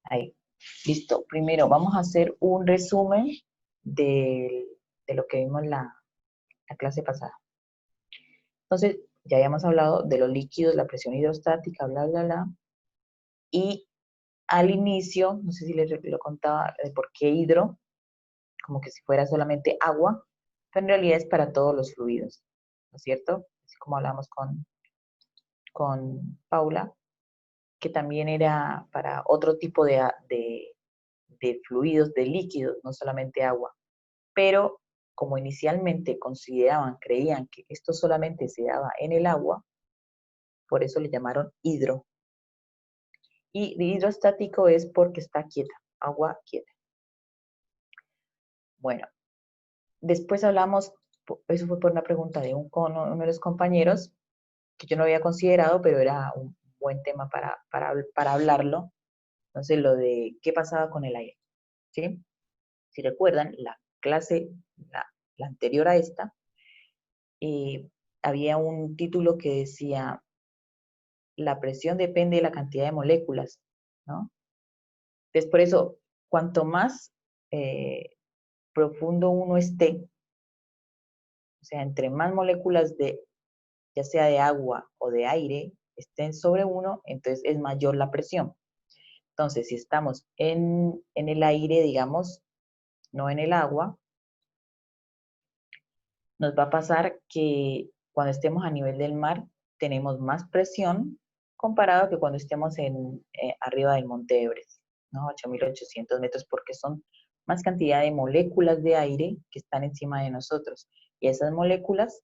Ahí. Listo. Primero vamos a hacer un resumen de lo que vimos la clase pasada. Entonces, ya habíamos hablado de los líquidos, la presión hidrostática, bla, bla, bla. Y al inicio, no sé si les lo contaba, de por qué hidro, como que si fuera solamente agua, pero en realidad es para todos los fluidos, ¿no es cierto? Así como hablamos con Paula, que también era para otro tipo de fluidos, de líquidos, no solamente agua. Pero como inicialmente consideraban, creían que esto solamente se daba en el agua, por eso le llamaron hidro. Y hidrostático es porque está quieta, agua quieta. Bueno, después hablamos, eso fue por una pregunta de uno de los compañeros, que yo no había considerado, pero era un buen tema para hablarlo. Entonces, lo de qué pasaba con el aire, ¿sí? Si recuerdan, la clase, la anterior a esta, había un título que decía, la presión depende de la cantidad de moléculas, ¿no? Entonces, por eso, cuanto más profundo uno esté, o sea, entre más moléculas de, ya sea de agua o de aire, estén sobre uno, entonces es mayor la presión. Entonces, si estamos en el aire, digamos, no en el agua, nos va a pasar que cuando estemos a nivel del mar, tenemos más presión comparado a que cuando estemos arriba del Monte Everest, ¿no? 8.800 metros, porque son más cantidad de moléculas de aire que están encima de nosotros. Y esas moléculas,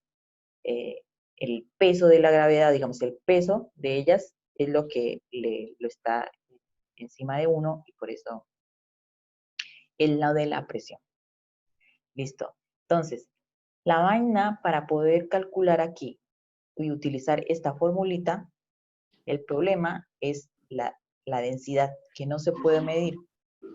el peso de la gravedad, digamos, el peso de ellas es lo que lo está encima de uno y por eso el lado de la presión. Listo. Entonces, la vaina para poder calcular aquí y utilizar esta formulita, el problema es la densidad, que no se puede medir,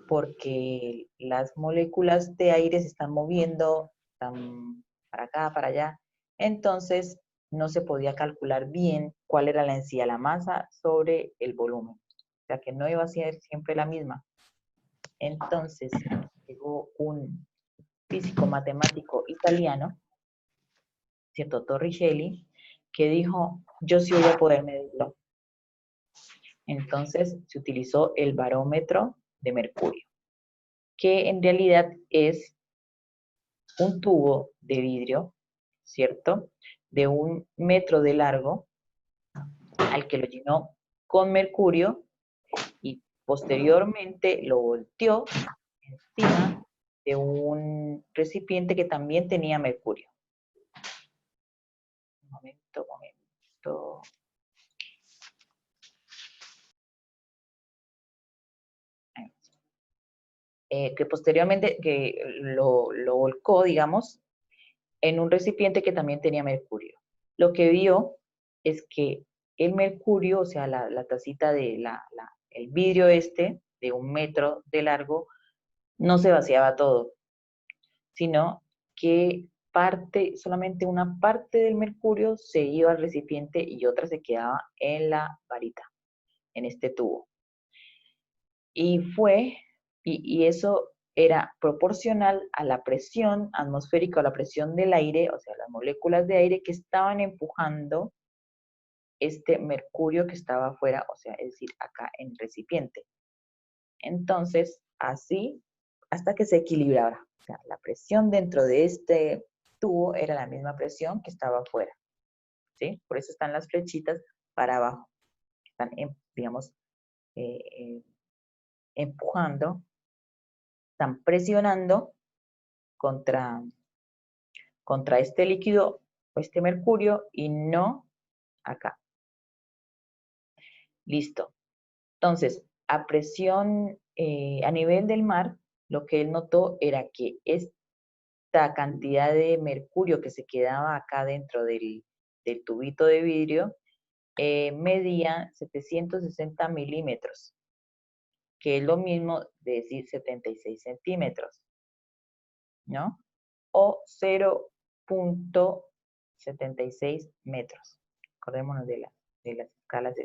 porque las moléculas de aire se están moviendo, están para acá, para allá, entonces no se podía calcular bien cuál era la densidad, la masa sobre el volumen, o sea que no iba a ser siempre la misma. Entonces llegó un físico matemático italiano, ¿cierto? Torricelli, que dijo, yo sí voy a poder medirlo. Entonces se utilizó el barómetro de mercurio, que en realidad es un tubo de vidrio, ¿cierto? De 1 metro de largo, al que lo llenó con mercurio y posteriormente lo volteó encima de un recipiente que también tenía mercurio. Momento. Que posteriormente lo volcó, digamos, en un recipiente que también tenía mercurio. Lo que vio es que el mercurio, o sea, la tacita de el vidrio de 1 metro de largo, no se vaciaba todo, sino que solamente una parte del mercurio se iba al recipiente y otra se quedaba en la varita, en este tubo. Y eso era proporcional a la presión atmosférica o la presión del aire, o sea, las moléculas de aire que estaban empujando este mercurio que estaba afuera, o sea, es decir, acá en el recipiente. Entonces, así, hasta que se equilibrara. O sea, la presión dentro de este tubo era la misma presión que estaba afuera. ¿Sí? Por eso están las flechitas para abajo. Están, digamos, empujando, están presionando contra este líquido o este mercurio y no acá. Listo. Entonces, a presión, a nivel del mar, lo que él notó era que esta cantidad de mercurio que se quedaba acá dentro del tubito de vidrio medía 760 milímetros, que es lo mismo de decir 76 centímetros, ¿no? O 0.76 metros. Acordémonos de las escalas.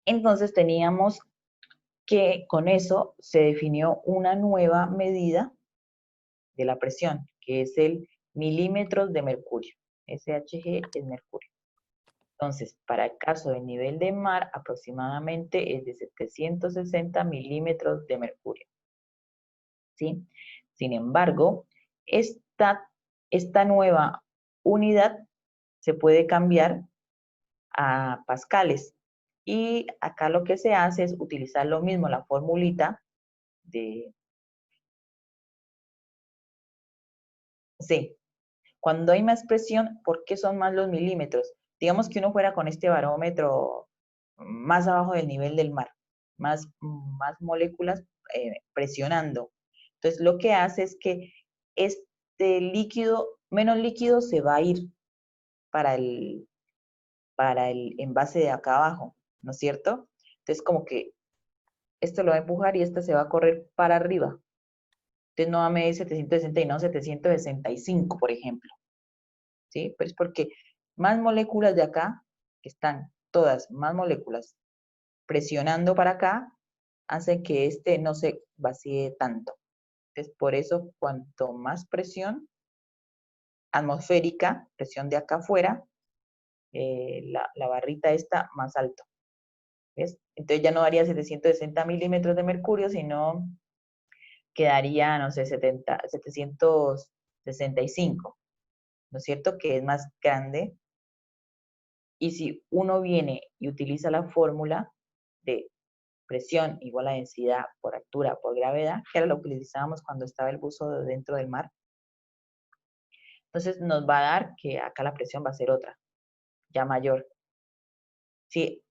Entonces teníamos que con eso se definió una nueva medida de la presión, que es el milímetros de mercurio. SHG es mercurio. Entonces, para el caso del nivel de mar, aproximadamente es de 760 milímetros de mercurio. ¿Sí? Sin embargo, esta nueva unidad se puede cambiar a pascales. Y acá lo que se hace es utilizar lo mismo, la formulita de... Sí, cuando hay más presión, ¿por qué son más los milímetros? Digamos que uno fuera con este barómetro más abajo del nivel del mar, más moléculas presionando. Entonces, lo que hace es que este líquido, menos líquido se va a ir para el envase de acá abajo, ¿no es cierto? Entonces, como que esto lo va a empujar y esta se va a correr para arriba. Entonces, no va a medir 760 y no 765, por ejemplo. ¿Sí? Pero es porque más moléculas de acá, están todas, más moléculas presionando para acá, hacen que este no se vacíe tanto. Entonces, por eso, cuanto más presión atmosférica, presión de acá afuera, la barrita está más alto. ¿Ves? Entonces ya no daría 760 milímetros de mercurio, sino quedaría, no sé, 765, ¿no es cierto? Que es más grande. Y si uno viene y utiliza la fórmula de presión igual a densidad por altura por gravedad, que era lo que utilizábamos cuando estaba el buzo dentro del mar, entonces nos va a dar que acá la presión va a ser otra, ya mayor. Sí,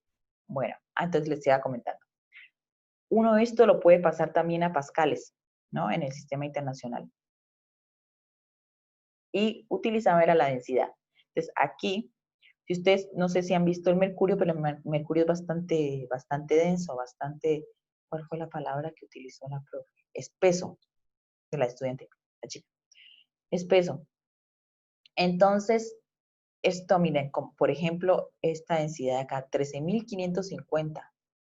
bueno, entonces les iba comentando. Uno esto lo puede pasar también a pascales, ¿no? En el sistema internacional. Y utilizaba era la densidad. Entonces aquí, si ustedes, no sé si han visto el mercurio, pero el mercurio es bastante denso, bastante, ¿cuál fue la palabra que utilizó la profe? Espeso, de la estudiante, la chica. Espeso. Entonces, esto, miren, como por ejemplo, esta densidad de acá, 13.550,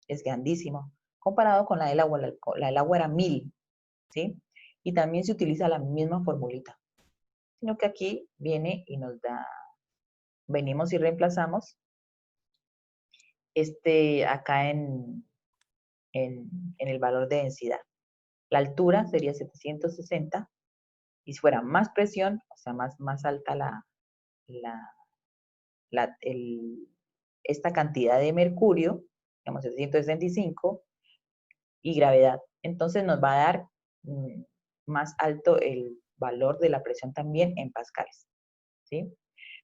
es grandísimo, comparado con la del agua era 1.000, ¿sí? Y también se utiliza la misma formulita, sino que aquí viene y nos da, venimos y reemplazamos acá en el valor de densidad. La altura sería 760, y si fuera más presión, o sea, más alta esta cantidad de mercurio, digamos 765, y gravedad. Entonces nos va a dar más alto el valor de la presión también en pascales, ¿sí?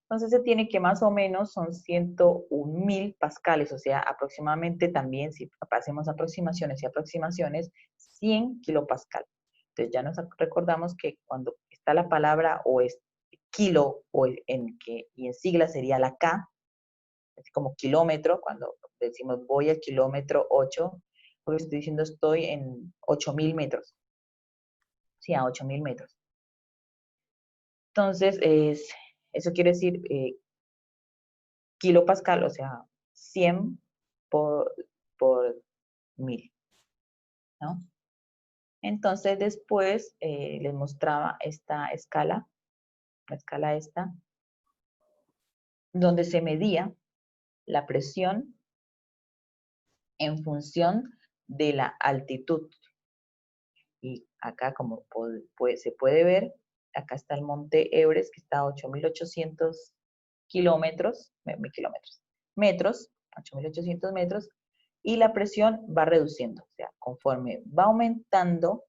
Entonces se tiene que más o menos son 101.000 pascales, o sea, aproximadamente también, si hacemos aproximaciones y aproximaciones, 100 kilopascal. Entonces ya nos recordamos que cuando está la palabra o es kilo o y en sigla sería la K, así como kilómetro, cuando decimos voy al kilómetro 8, porque estoy diciendo estoy en 8.000 metros. Sí, a 8.000 metros. Entonces, eso quiere decir kilopascal, o sea, 100 por 1.000, ¿no? Entonces, después les mostraba esta escala, la escala esta, donde se medía la presión en función de la altitud. Y acá, como se puede ver, acá está el monte Everest, que está a 8.800 kilómetros, metros, 8.800 metros, y la presión va reduciendo. O sea, conforme va aumentando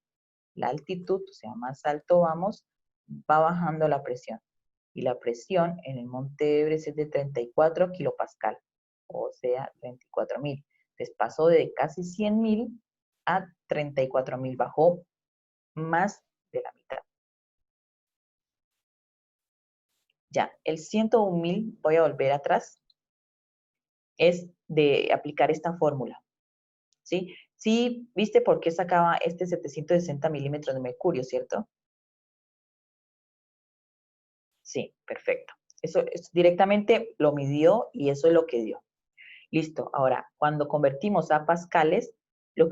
la altitud, o sea, más alto vamos, va bajando la presión. Y la presión en el monte Everest es de 34 kilopascal, o sea, 34.000. Entonces pasó de casi 100.000 a 34.000, bajó más de la mitad. Ya, el 101.000, voy a volver atrás, es de aplicar esta fórmula, ¿sí? Sí, ¿viste por qué sacaba este 760 milímetros de mercurio, cierto? Sí, perfecto. Eso directamente lo midió y eso es lo que dio. Listo. Ahora, cuando convertimos a pascales, lo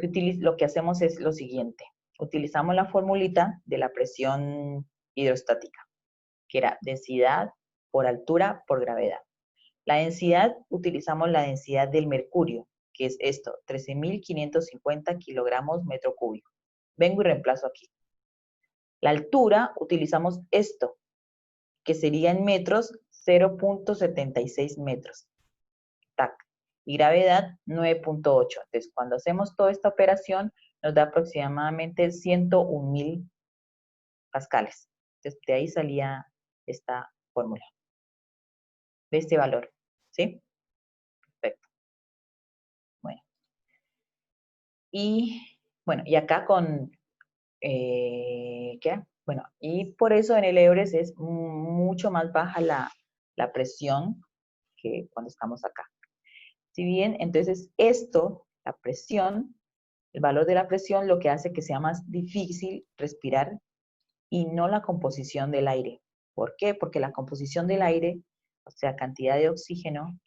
que hacemos es lo siguiente. Utilizamos la formulita de la presión hidrostática, que era densidad por altura por gravedad. La densidad, utilizamos la densidad del mercurio, que es esto, 13.550 kilogramos metro cúbico. Vengo y reemplazo aquí. La altura, utilizamos esto, que sería en metros, 0.76 metros. Tac. Y gravedad, 9.8. Entonces, cuando hacemos toda esta operación, nos da aproximadamente 101.000 pascales. Entonces, de ahí salía esta fórmula, de este valor. ¿Sí? Perfecto. Bueno. Y, bueno, y acá con, ¿qué? Bueno, y por eso en el Everest es mucho más baja la presión que cuando estamos acá. Si bien, entonces esto, la presión, el valor de la presión, lo que hace que sea más difícil respirar y no la composición del aire. ¿Por qué? Porque la composición del aire, o sea, cantidad de oxígeno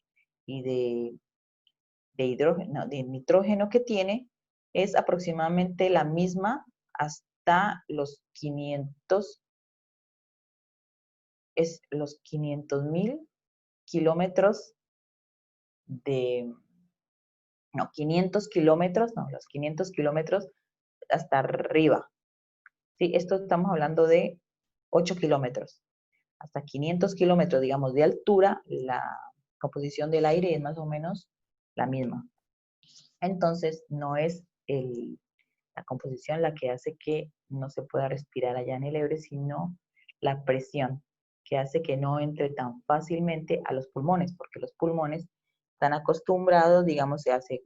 y de hidrógeno, de nitrógeno que tiene, es aproximadamente la misma hasta los 500, es los 500.000 kilómetros de, no, 500 kilómetros, no, los 500 kilómetros hasta arriba. Sí, esto estamos hablando de 8 kilómetros. Hasta 500 kilómetros, digamos, de altura, la composición del aire es más o menos la misma. Entonces, no es la composición la que hace que no se pueda respirar allá en el Everest, sino la presión, que hace que no entre tan fácilmente a los pulmones, porque los pulmones están acostumbrados, digamos, se hace